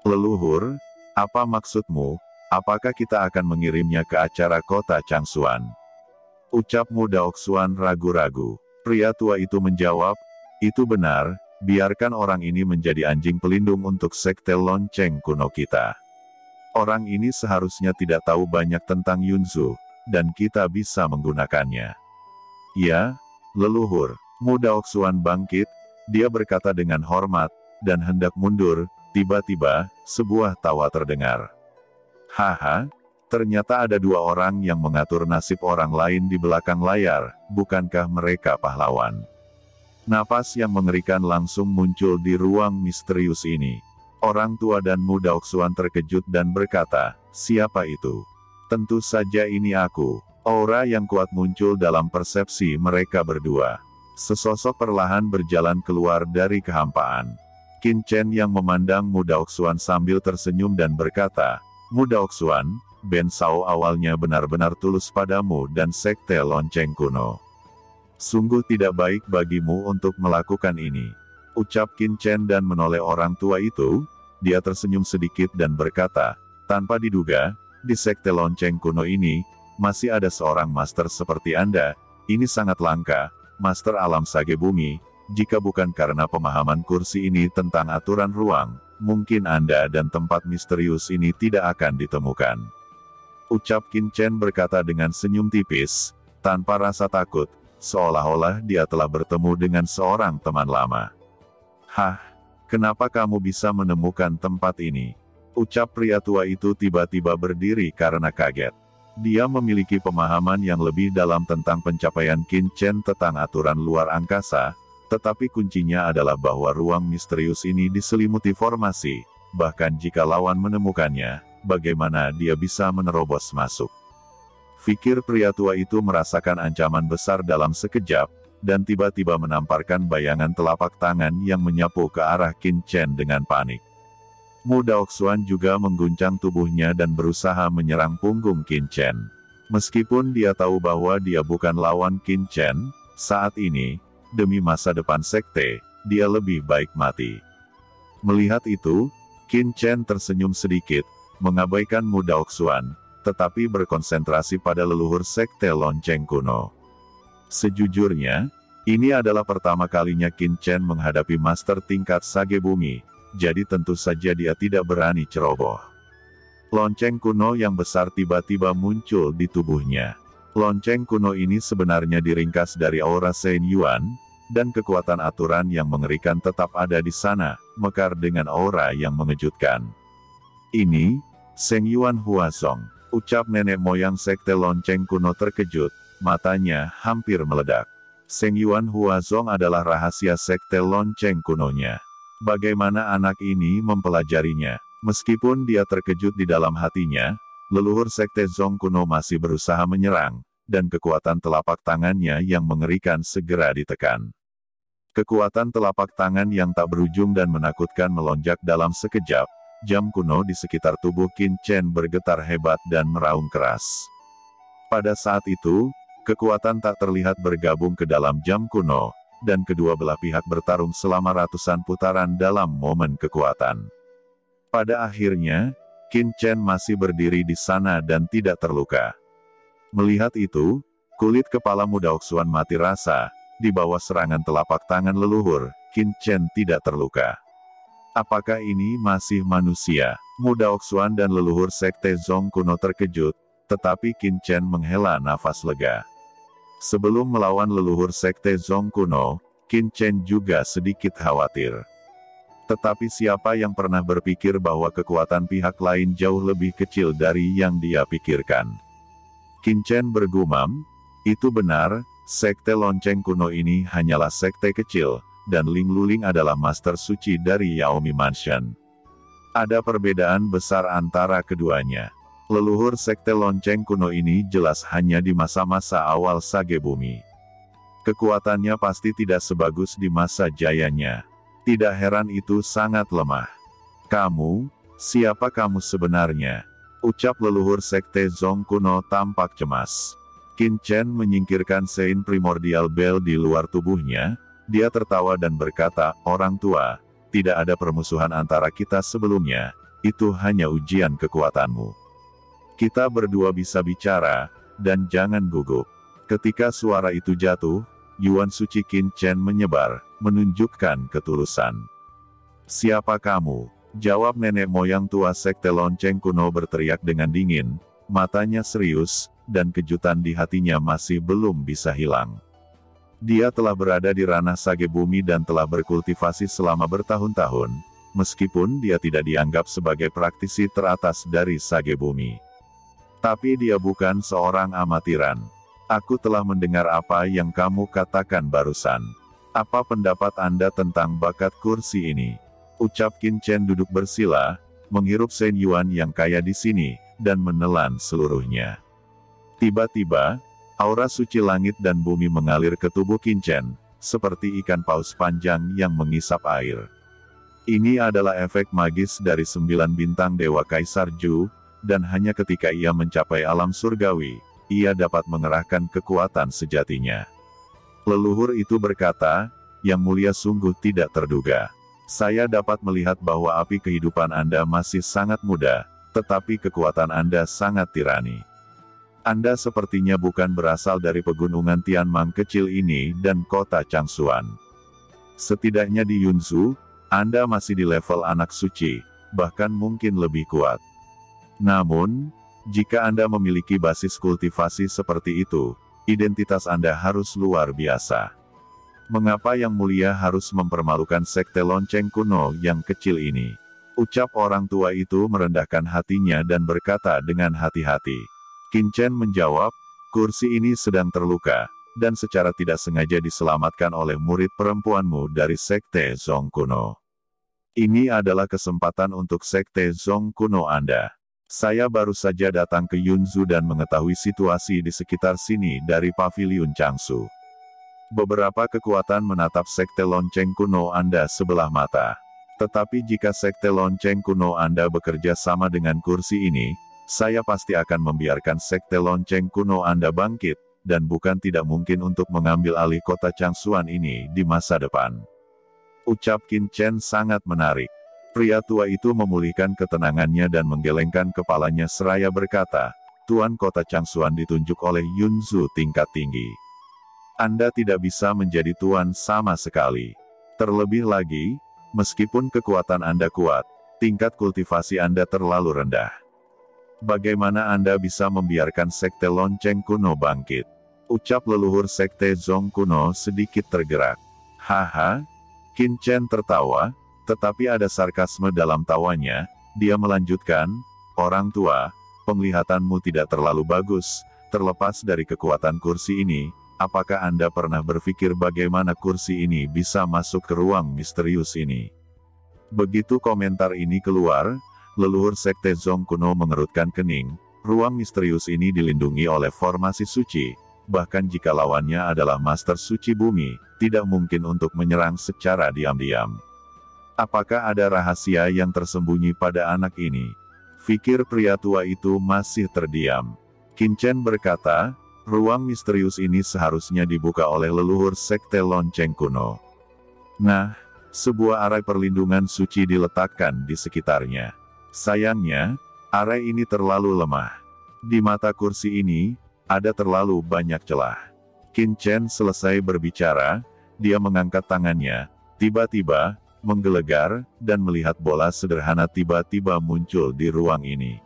Leluhur, apa maksudmu? Apakah kita akan mengirimnya ke acara kota Changsuan? Ucap muda Oxuan ragu-ragu. Pria tua itu menjawab, itu benar, biarkan orang ini menjadi anjing pelindung untuk sekte lonceng kuno kita. Orang ini seharusnya tidak tahu banyak tentang Yunzu, dan kita bisa menggunakannya. Ya, leluhur. Muda Oxuan bangkit, dia berkata dengan hormat, dan hendak mundur, tiba-tiba, sebuah tawa terdengar. Haha, ternyata ada dua orang yang mengatur nasib orang lain di belakang layar, bukankah mereka pahlawan? Napas yang mengerikan langsung muncul di ruang misterius ini. Orang tua dan muda Oxuan terkejut dan berkata, siapa itu? Tentu saja ini aku. Aura yang kuat muncul dalam persepsi mereka berdua. Sesosok perlahan berjalan keluar dari kehampaan. Qin Chen yang memandang muda Oxuan sambil tersenyum dan berkata, muda Oxuan, Ben Sao awalnya benar-benar tulus padamu dan sekte lonceng kuno. Sungguh tidak baik bagimu untuk melakukan ini. Ucap Qin Chen dan menoleh orang tua itu, dia tersenyum sedikit dan berkata, tanpa diduga, di sekte lonceng kuno ini, masih ada seorang master seperti Anda, ini sangat langka, master alam sage bumi, jika bukan karena pemahaman kursi ini tentang aturan ruang, mungkin Anda dan tempat misterius ini tidak akan ditemukan. Ucap Qin Chen berkata dengan senyum tipis, tanpa rasa takut, seolah-olah dia telah bertemu dengan seorang teman lama. Hah, kenapa kamu bisa menemukan tempat ini? Ucap pria tua itu tiba-tiba berdiri karena kaget. Dia memiliki pemahaman yang lebih dalam tentang pencapaian Qin Chen tentang aturan luar angkasa, tetapi kuncinya adalah bahwa ruang misterius ini diselimuti formasi, bahkan jika lawan menemukannya, bagaimana dia bisa menerobos masuk. Pikir pria tua itu merasakan ancaman besar dalam sekejap, dan tiba-tiba menamparkan bayangan telapak tangan yang menyapu ke arah Qin Chen dengan panik. Muda Oxuan juga mengguncang tubuhnya dan berusaha menyerang punggung Qin Chen. Meskipun dia tahu bahwa dia bukan lawan Qin Chen, saat ini, demi masa depan sekte, dia lebih baik mati. Melihat itu, Qin Chen tersenyum sedikit, mengabaikan muda Oxuan, tetapi berkonsentrasi pada leluhur sekte lonceng kuno. Sejujurnya, ini adalah pertama kalinya Qin Chen menghadapi master tingkat sage bumi, jadi tentu saja dia tidak berani ceroboh. Lonceng kuno yang besar tiba-tiba muncul di tubuhnya. Lonceng kuno ini sebenarnya diringkas dari aura Shen Yuan, dan kekuatan aturan yang mengerikan tetap ada di sana, mekar dengan aura yang mengejutkan. Ini, Shen Yuan Huazong, ucap nenek moyang sekte lonceng kuno terkejut, matanya hampir meledak. Shen Yuan Huazong adalah rahasia sekte lonceng kunonya. Bagaimana anak ini mempelajarinya? Meskipun dia terkejut di dalam hatinya, leluhur sekte Zong kuno masih berusaha menyerang, dan kekuatan telapak tangannya yang mengerikan segera ditekan. Kekuatan telapak tangan yang tak berujung dan menakutkan melonjak dalam sekejap, jam kuno di sekitar tubuh Qin Chen bergetar hebat dan meraung keras. Pada saat itu, kekuatan tak terlihat bergabung ke dalam jam kuno, dan kedua belah pihak bertarung selama ratusan putaran dalam momen kekuatan. Pada akhirnya, Qin Chen masih berdiri di sana dan tidak terluka. Melihat itu, kulit kepala muda Oxuan mati rasa, di bawah serangan telapak tangan leluhur, Qin Chen tidak terluka. Apakah ini masih manusia? Muda Oxuan dan leluhur sekte Zong kuno terkejut, tetapi Qin Chen menghela nafas lega. Sebelum melawan leluhur sekte Zong kuno, Qin Chen juga sedikit khawatir. Tetapi siapa yang pernah berpikir bahwa kekuatan pihak lain jauh lebih kecil dari yang dia pikirkan? Qin Chen bergumam, itu benar, sekte lonceng kuno ini hanyalah sekte kecil, dan Ling Luling adalah master suci dari Yaomi Mansion. Ada perbedaan besar antara keduanya. Leluhur sekte lonceng kuno ini jelas hanya di masa-masa awal sage bumi. Kekuatannya pasti tidak sebagus di masa jayanya. Tidak heran itu sangat lemah. Kamu, siapa kamu sebenarnya? Ucap leluhur sekte Zong kuno tampak cemas. Qin Chen menyingkirkan sein primordial bell di luar tubuhnya, dia tertawa dan berkata, orang tua, tidak ada permusuhan antara kita sebelumnya, itu hanya ujian kekuatanmu. Kita berdua bisa bicara, dan jangan gugup. Ketika suara itu jatuh, Yuan suci Qin Chen menyebar, menunjukkan ketulusan. Siapa kamu? Jawab nenek moyang tua sekte lonceng kuno berteriak dengan dingin, matanya serius, dan kejutan di hatinya masih belum bisa hilang. Dia telah berada di ranah sage bumi dan telah berkultivasi selama bertahun-tahun, meskipun dia tidak dianggap sebagai praktisi teratas dari sage bumi. Tapi dia bukan seorang amatiran. Aku telah mendengar apa yang kamu katakan barusan. Apa pendapat Anda tentang bakat kursi ini? Ucap Qin Chen duduk bersila, menghirup Shen Yuan yang kaya di sini, dan menelan seluruhnya. Tiba-tiba, aura suci langit dan bumi mengalir ke tubuh Qin Chen, seperti ikan paus panjang yang mengisap air. Ini adalah efek magis dari 9 bintang Dewa Kaisar Zhu, dan hanya ketika ia mencapai alam surgawi, ia dapat mengerahkan kekuatan sejatinya. Leluhur itu berkata, yang mulia sungguh tidak terduga. Saya dapat melihat bahwa api kehidupan Anda masih sangat muda, tetapi kekuatan Anda sangat tirani. Anda sepertinya bukan berasal dari pegunungan Tianmang kecil ini dan kota Changsuan. Setidaknya di Yunzhu, Anda masih di level anak suci, bahkan mungkin lebih kuat. Namun, jika Anda memiliki basis kultivasi seperti itu, identitas Anda harus luar biasa. Mengapa Yang Mulia harus mempermalukan sekte lonceng kuno yang kecil ini? Ucap orang tua itu merendahkan hatinya dan berkata dengan hati-hati. Qin Chen menjawab, kursi ini sedang terluka, dan secara tidak sengaja diselamatkan oleh murid perempuanmu dari sekte Zong kuno. Ini adalah kesempatan untuk sekte Zong kuno Anda. Saya baru saja datang ke Yunzhu dan mengetahui situasi di sekitar sini dari paviliun Changsu. Beberapa kekuatan menatap sekte lonceng kuno Anda sebelah mata. Tetapi jika sekte lonceng kuno Anda bekerja sama dengan kursi ini, saya pasti akan membiarkan sekte lonceng kuno Anda bangkit, dan bukan tidak mungkin untuk mengambil alih kota Changsuan ini di masa depan. Ucap Qin Chen sangat menarik. Pria tua itu memulihkan ketenangannya dan menggelengkan kepalanya seraya berkata, Tuan kota Changsuan ditunjuk oleh Yunzhu tingkat tinggi. Anda tidak bisa menjadi tuan sama sekali. Terlebih lagi, meskipun kekuatan Anda kuat, tingkat kultivasi Anda terlalu rendah. Bagaimana Anda bisa membiarkan sekte lonceng kuno bangkit? Ucap leluhur sekte Zong kuno sedikit tergerak. Haha, Qin Chen tertawa, tetapi ada sarkasme dalam tawanya. Dia melanjutkan, orang tua, penglihatanmu tidak terlalu bagus, terlepas dari kekuatan kursi ini. Apakah Anda pernah berpikir bagaimana kursi ini bisa masuk ke ruang misterius ini? Begitu komentar ini keluar, leluhur sekte Zong kuno mengerutkan kening. Ruang misterius ini dilindungi oleh formasi suci, bahkan jika lawannya adalah master suci bumi, tidak mungkin untuk menyerang secara diam-diam. Apakah ada rahasia yang tersembunyi pada anak ini? Fikir pria tua itu masih terdiam. Qin Chen berkata, ruang misterius ini seharusnya dibuka oleh leluhur sekte lonceng kuno. Nah, sebuah arai perlindungan suci diletakkan di sekitarnya. Sayangnya, arai ini terlalu lemah. Di mata kursi ini, ada terlalu banyak celah. Qin Chen selesai berbicara, dia mengangkat tangannya, tiba-tiba, menggelegar, dan melihat bola sederhana tiba-tiba muncul di ruang ini.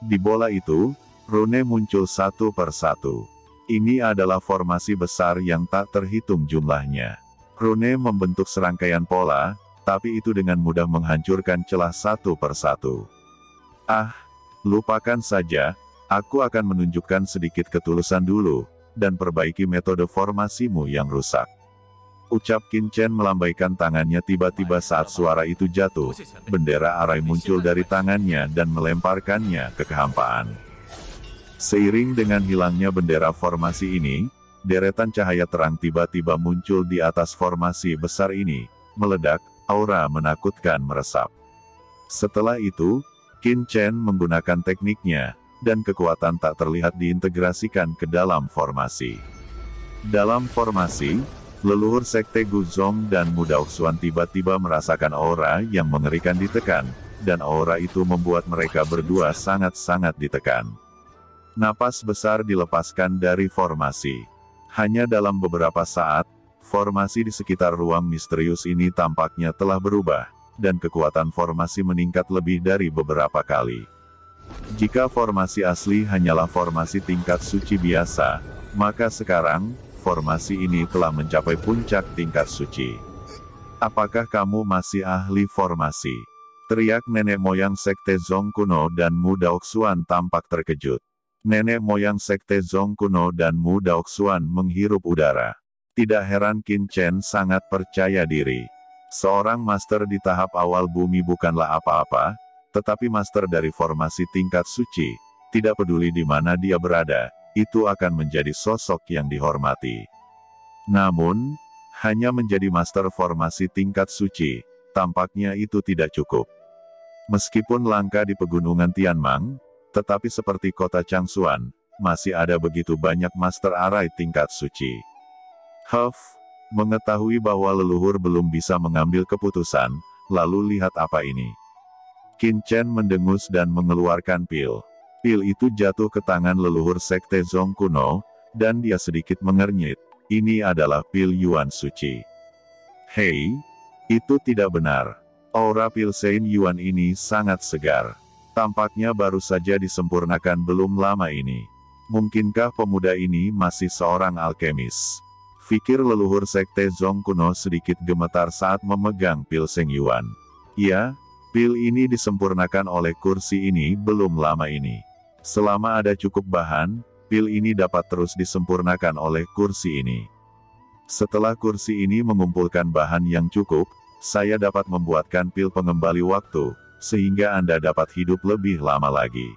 Di bola itu, rune muncul satu per satu. Ini adalah formasi besar yang tak terhitung jumlahnya. Rune membentuk serangkaian pola, tapi itu dengan mudah menghancurkan celah satu per satu. Ah, lupakan saja, aku akan menunjukkan sedikit ketulusan dulu, dan perbaiki metode formasimu yang rusak. Ucap Qin Chen melambaikan tangannya tiba-tiba saat suara itu jatuh, bendera arai muncul dari tangannya dan melemparkannya ke kehampaan. Seiring dengan hilangnya bendera formasi ini, deretan cahaya terang tiba-tiba muncul di atas formasi besar ini, meledak, aura menakutkan meresap. Setelah itu, Qin Chen menggunakan tekniknya, dan kekuatan tak terlihat diintegrasikan ke dalam formasi. Dalam formasi, leluhur sekte Guzong dan Muda Oxuan tiba-tiba merasakan aura yang mengerikan ditekan, dan aura itu membuat mereka berdua sangat-sangat ditekan. Napas besar dilepaskan dari formasi. Hanya dalam beberapa saat, formasi di sekitar ruang misterius ini tampaknya telah berubah, dan kekuatan formasi meningkat lebih dari beberapa kali. Jika formasi asli hanyalah formasi tingkat suci biasa, maka sekarang, formasi ini telah mencapai puncak tingkat suci. Apakah kamu masih ahli formasi? Teriak nenek moyang Sekte Zong kuno dan Mu Daoxuan tampak terkejut. Nenek moyang Sekte Zong kuno dan Mu Daoxuan menghirup udara. Tidak heran Qin Chen sangat percaya diri. Seorang master di tahap awal bumi bukanlah apa-apa, tetapi master dari formasi tingkat suci, tidak peduli di mana dia berada, itu akan menjadi sosok yang dihormati. Namun, hanya menjadi master formasi tingkat suci, tampaknya itu tidak cukup. Meskipun langka di pegunungan Tianmang, tetapi seperti kota Changsuan, masih ada begitu banyak master arai tingkat suci. Mengetahui bahwa leluhur belum bisa mengambil keputusan, lalu lihat apa ini. Qin Chen mendengus dan mengeluarkan pil. Pil itu jatuh ke tangan leluhur Sekte Zong kuno, dan dia sedikit mengernyit. Ini adalah pil Yuan suci. Hei, itu tidak benar. Aura pil Sein Yuan ini sangat segar. Tampaknya baru saja disempurnakan belum lama ini. Mungkinkah pemuda ini masih seorang alkemis? Fikir leluhur Sekte Zong kuno sedikit gemetar saat memegang pil Seng Yuan. Ya, pil ini disempurnakan oleh kursi ini belum lama ini. Selama ada cukup bahan, pil ini dapat terus disempurnakan oleh kursi ini. Setelah kursi ini mengumpulkan bahan yang cukup, saya dapat membuatkan pil pengembali waktu, sehingga Anda dapat hidup lebih lama lagi.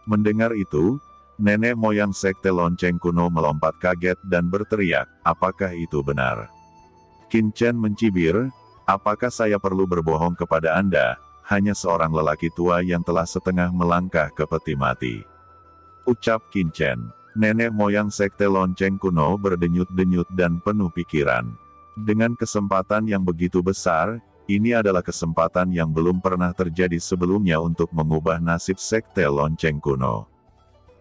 Mendengar itu, nenek moyang Sekte Lonceng kuno melompat kaget dan berteriak, apakah itu benar? Qin Chen mencibir, apakah saya perlu berbohong kepada Anda, hanya seorang lelaki tua yang telah setengah melangkah ke peti mati. Ucap Qin Chen. Nenek moyang Sekte Lonceng kuno berdenyut-denyut dan penuh pikiran. Dengan kesempatan yang begitu besar, ini adalah kesempatan yang belum pernah terjadi sebelumnya untuk mengubah nasib Sekte Lonceng kuno.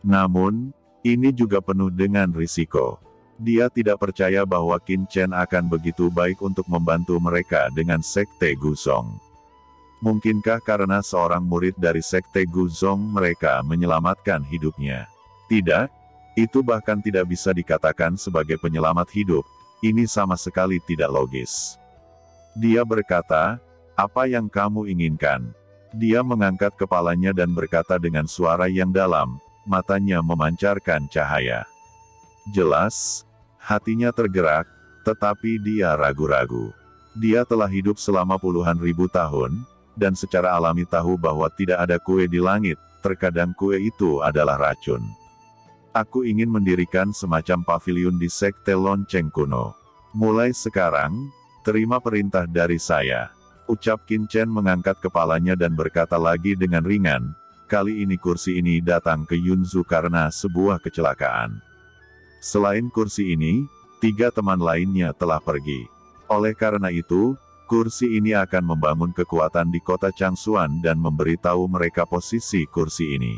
Namun, ini juga penuh dengan risiko. Dia tidak percaya bahwa Qin Chen akan begitu baik untuk membantu mereka dengan Sekte Guzong. Mungkinkah karena seorang murid dari Sekte Guzong mereka menyelamatkan hidupnya? Tidak, itu bahkan tidak bisa dikatakan sebagai penyelamat hidup, ini sama sekali tidak logis. Dia berkata, apa yang kamu inginkan? Dia mengangkat kepalanya dan berkata dengan suara yang dalam, matanya memancarkan cahaya. Jelas, hatinya tergerak, tetapi dia ragu-ragu. Dia telah hidup selama puluhan ribu tahun, dan secara alami tahu bahwa tidak ada kue di langit, terkadang kue itu adalah racun. Aku ingin mendirikan semacam pavilion di Sekte Lonceng kuno. Mulai sekarang, terima perintah dari saya. Ucap Qin Chen mengangkat kepalanya dan berkata lagi dengan ringan, kali ini kursi ini datang ke Yunzu karena sebuah kecelakaan. Selain kursi ini, 3 teman lainnya telah pergi. Oleh karena itu, kursi ini akan membangun kekuatan di kota Changsuan dan memberitahu mereka posisi kursi ini.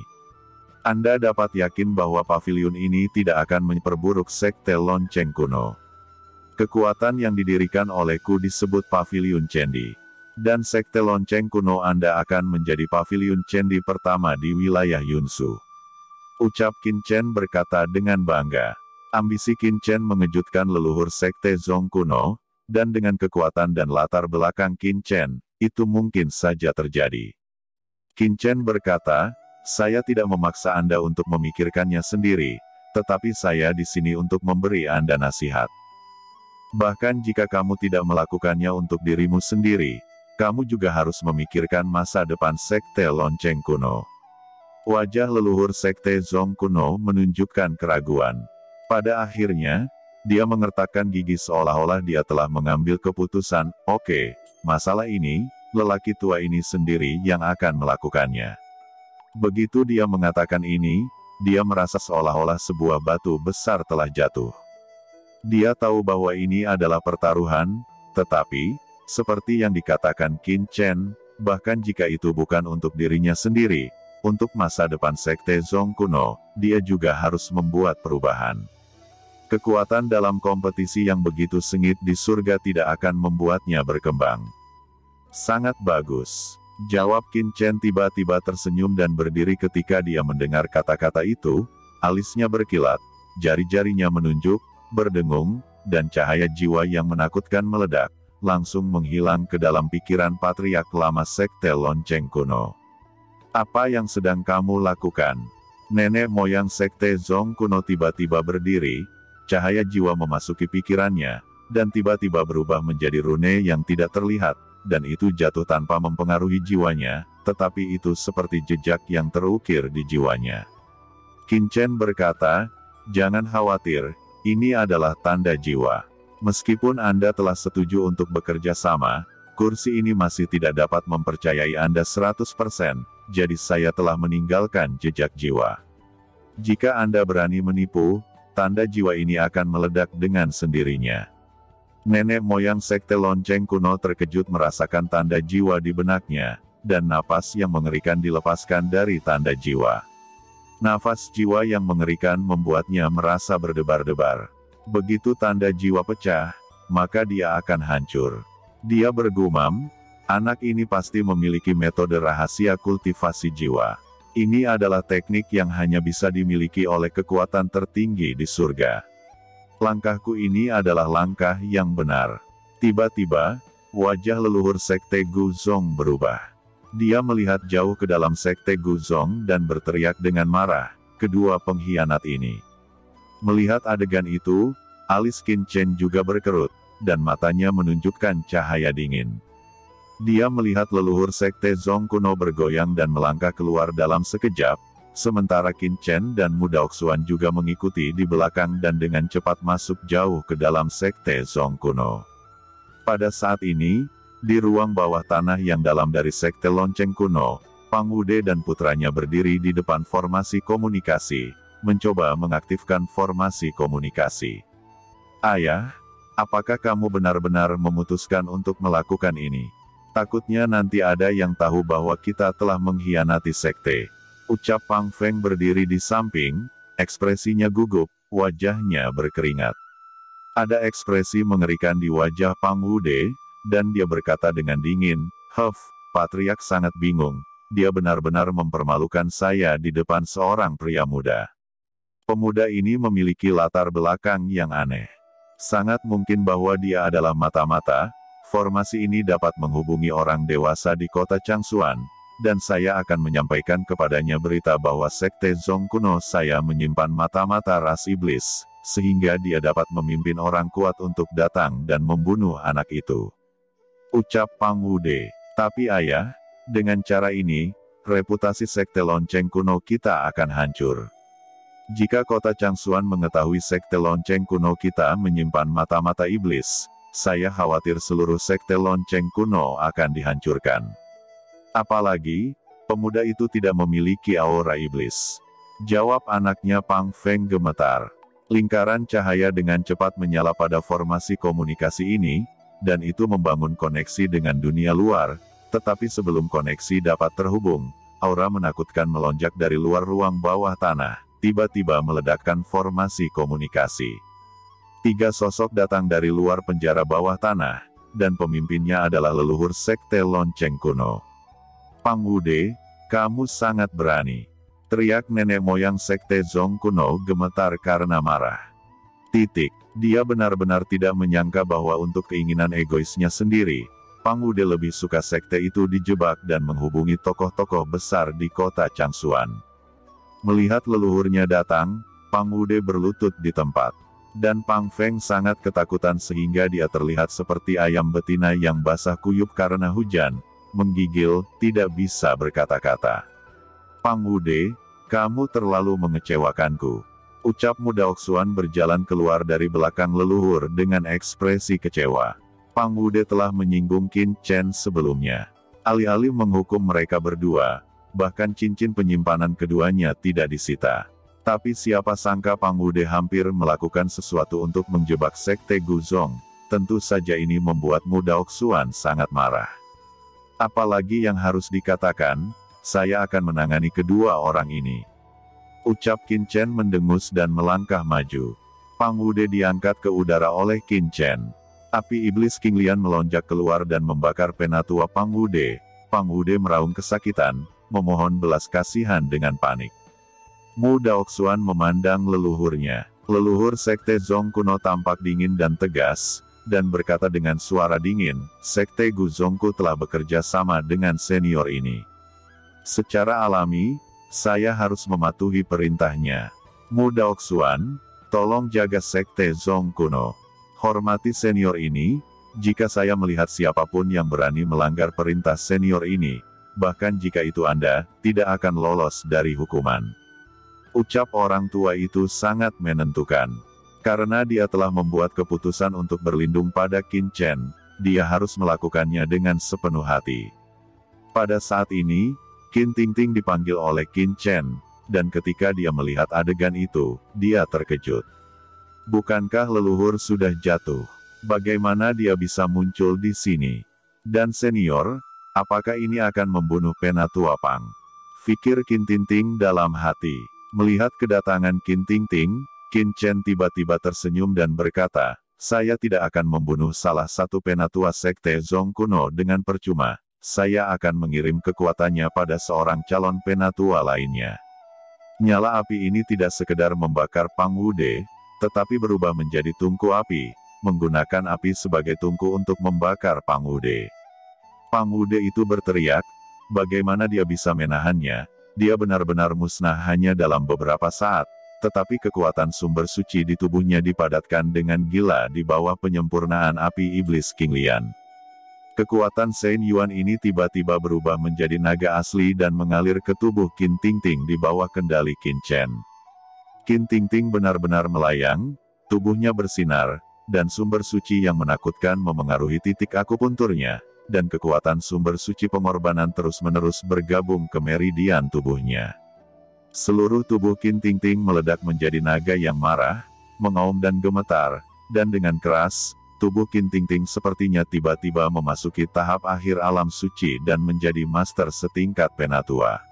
Anda dapat yakin bahwa pavilion ini tidak akan memperburuk Sekte Lonceng kuno. Kekuatan yang didirikan olehku disebut Pavilion Cendi. Dan Sekte Lonceng kuno Anda akan menjadi Pavilion Cendi pertama di wilayah Yunsu. Ucap Qin Chen berkata dengan bangga. Ambisi Qin Chen mengejutkan leluhur Sekte Zong kuno, dan dengan kekuatan dan latar belakang Qin Chen, itu mungkin saja terjadi. Qin Chen berkata, saya tidak memaksa Anda untuk memikirkannya sendiri, tetapi saya di sini untuk memberi Anda nasihat. Bahkan jika kamu tidak melakukannya untuk dirimu sendiri, kamu juga harus memikirkan masa depan Sekte Lonceng kuno. Wajah leluhur Sekte Zong kuno menunjukkan keraguan. Pada akhirnya, dia mengertakkan gigi seolah-olah dia telah mengambil keputusan, oke, masalah ini, lelaki tua ini sendiri yang akan melakukannya. Begitu dia mengatakan ini, dia merasa seolah-olah sebuah batu besar telah jatuh. Dia tahu bahwa ini adalah pertaruhan, tetapi, seperti yang dikatakan Qin Chen, Bahkan jika itu bukan untuk dirinya sendiri, untuk masa depan Sekte Zong kuno, dia juga harus membuat perubahan. Kekuatan dalam kompetisi yang begitu sengit di surga tidak akan membuatnya berkembang. Sangat bagus, jawab Qin Chen tiba-tiba tersenyum dan berdiri ketika dia mendengar kata-kata itu, alisnya berkilat, jari-jarinya menunjuk, berdengung, dan cahaya jiwa yang menakutkan meledak, langsung menghilang ke dalam pikiran patriark lama Sekte Lonceng kuno. Apa yang sedang kamu lakukan? Nenek moyang Sekte Zong kuno tiba-tiba berdiri, cahaya jiwa memasuki pikirannya, dan tiba-tiba berubah menjadi rune yang tidak terlihat, dan itu jatuh tanpa mempengaruhi jiwanya, tetapi itu seperti jejak yang terukir di jiwanya. Qin Chen berkata, jangan khawatir, ini adalah tanda jiwa. Meskipun Anda telah setuju untuk bekerja sama, kursi ini masih tidak dapat mempercayai Anda 100%, jadi saya telah meninggalkan jejak jiwa. Jika Anda berani menipu, tanda jiwa ini akan meledak dengan sendirinya. Nenek moyang Sekte Lonceng kuno terkejut merasakan tanda jiwa di benaknya, dan napas yang mengerikan dilepaskan dari tanda jiwa. Nafas jiwa yang mengerikan membuatnya merasa berdebar-debar. Begitu tanda jiwa pecah, maka dia akan hancur. Dia bergumam, anak ini pasti memiliki metode rahasia kultivasi jiwa. Ini adalah teknik yang hanya bisa dimiliki oleh kekuatan tertinggi di surga. Langkahku ini adalah langkah yang benar. Tiba-tiba, wajah leluhur Sekte Guzong berubah. Dia melihat jauh ke dalam Sekte Guzong dan berteriak dengan marah, kedua pengkhianat ini. Melihat adegan itu, alis Qin Chen juga berkerut, dan matanya menunjukkan cahaya dingin. Dia melihat leluhur Sekte Zong kuno bergoyang dan melangkah keluar dalam sekejap, sementara Qin Chen dan Muda Oxuan juga mengikuti di belakang dan dengan cepat masuk jauh ke dalam Sekte Zong kuno. Pada saat ini, di ruang bawah tanah yang dalam dari Sekte Lonceng kuno, Pang Wude dan putranya berdiri di depan formasi komunikasi, mencoba mengaktifkan formasi komunikasi. Ayah, apakah kamu benar-benar memutuskan untuk melakukan ini? Takutnya nanti ada yang tahu bahwa kita telah mengkhianati sekte. Ucap Pang Feng berdiri di samping, ekspresinya gugup, wajahnya berkeringat. Ada ekspresi mengerikan di wajah Pang Wude, dan dia berkata dengan dingin, Patriark sangat bingung, dia benar-benar mempermalukan saya di depan seorang pria muda. Pemuda ini memiliki latar belakang yang aneh. Sangat mungkin bahwa dia adalah mata-mata. Formasi ini dapat menghubungi orang dewasa di kota Changsuan, dan saya akan menyampaikan kepadanya berita bahwa Sekte Zong kuno saya menyimpan mata-mata ras iblis, sehingga dia dapat memimpin orang kuat untuk datang dan membunuh anak itu. Ucap Pang Wude, tapi ayah, dengan cara ini, reputasi Sekte Lonceng kuno kita akan hancur. Jika kota Changsuan mengetahui Sekte Lonceng kuno kita menyimpan mata-mata iblis, saya khawatir seluruh Sekte Lonceng kuno akan dihancurkan. Apalagi, pemuda itu tidak memiliki aura iblis. Jawab anaknya Pang Feng gemetar. Lingkaran cahaya dengan cepat menyala pada formasi komunikasi ini, dan itu membangun koneksi dengan dunia luar, tetapi sebelum koneksi dapat terhubung, aura menakutkan melonjak dari luar ruang bawah tanah, tiba-tiba meledakkan formasi komunikasi. 3 sosok datang dari luar penjara bawah tanah, dan pemimpinnya adalah leluhur Sekte Lonceng kuno. Pang Wude, kamu sangat berani. Teriak nenek moyang Sekte Zong kuno gemetar karena marah. Dia benar-benar tidak menyangka bahwa untuk keinginan egoisnya sendiri, Pang Wude lebih suka sekte itu dijebak dan menghubungi tokoh-tokoh besar di kota Changsuan. Melihat leluhurnya datang, Pang Wude berlutut di tempat. Dan Pang Feng sangat ketakutan sehingga dia terlihat seperti ayam betina yang basah kuyup karena hujan, menggigil, tidak bisa berkata-kata. Pang Wude, kamu terlalu mengecewakanku. Ucap Muda Oxuan berjalan keluar dari belakang leluhur dengan ekspresi kecewa. Pang Wude telah menyinggung Qin Chen sebelumnya. Alih-alih menghukum mereka berdua, bahkan cincin penyimpanan keduanya tidak disita. Tapi siapa sangka Pang Wude hampir melakukan sesuatu untuk menjebak Sekte Guzong. Tentu saja ini membuat Muda Oxuan sangat marah. Apalagi yang harus dikatakan, saya akan menangani kedua orang ini. Ucap Qin Chen mendengus dan melangkah maju. Pang Wude diangkat ke udara oleh Qin Chen. Api iblis King Lian melonjak keluar dan membakar penatua Pang Wude. Pang Wude meraung kesakitan, memohon belas kasihan dengan panik. Mu Daoxuan memandang leluhurnya. Leluhur Sekte Zong kuno tampak dingin dan tegas, dan berkata dengan suara dingin, Sekte Gu Zongku telah bekerja sama dengan senior ini. Secara alami, saya harus mematuhi perintahnya. Mu Daoxuan, tolong jaga Sekte Zong kuno. Hormati senior ini, jika saya melihat siapapun yang berani melanggar perintah senior ini, bahkan jika itu Anda, tidak akan lolos dari hukuman. Ucap orang tua itu sangat menentukan. Karena dia telah membuat keputusan untuk berlindung pada Qin Chen, dia harus melakukannya dengan sepenuh hati. Pada saat ini, Qin Tingting dipanggil oleh Qin Chen, dan ketika dia melihat adegan itu, dia terkejut. Bukankah leluhur sudah jatuh? Bagaimana dia bisa muncul di sini? Dan senior, apakah ini akan membunuh Penatua Pang? Fikir Qin Tingting dalam hati. Melihat kedatangan Qin Tingting, Qin Chen tiba-tiba tersenyum dan berkata, saya tidak akan membunuh salah satu penatua Sekte Zong kuno dengan percuma. Saya akan mengirim kekuatannya pada seorang calon penatua lainnya. Nyala api ini tidak sekedar membakar Pang Wude, tetapi berubah menjadi tungku api, menggunakan api sebagai tungku untuk membakar Pang Wude. Pang Wude itu berteriak, bagaimana dia bisa menahannya? Dia benar-benar musnah hanya dalam beberapa saat, tetapi kekuatan sumber suci di tubuhnya dipadatkan dengan gila di bawah penyempurnaan api iblis King Lian. Kekuatan Shen Yuan ini tiba-tiba berubah menjadi naga asli dan mengalir ke tubuh Qin Tingting di bawah kendali Qin Chen. Qin Tingting benar-benar melayang, tubuhnya bersinar, dan sumber suci yang menakutkan memengaruhi titik akupunturnya, dan kekuatan sumber suci pengorbanan terus-menerus bergabung ke meridian tubuhnya. Seluruh tubuh Qin Tingting meledak menjadi naga yang marah, mengaum dan gemetar, dan dengan keras, tubuh Qin Tingting sepertinya tiba-tiba memasuki tahap akhir alam suci dan menjadi master setingkat penatua.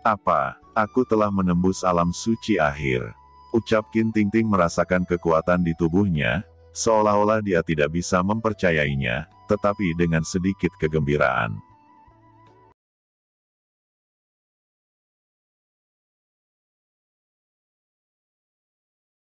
Apa? Aku telah menembus alam suci akhir. Ucap Qin Tingting merasakan kekuatan di tubuhnya, seolah-olah dia tidak bisa mempercayainya, tetapi dengan sedikit kegembiraan.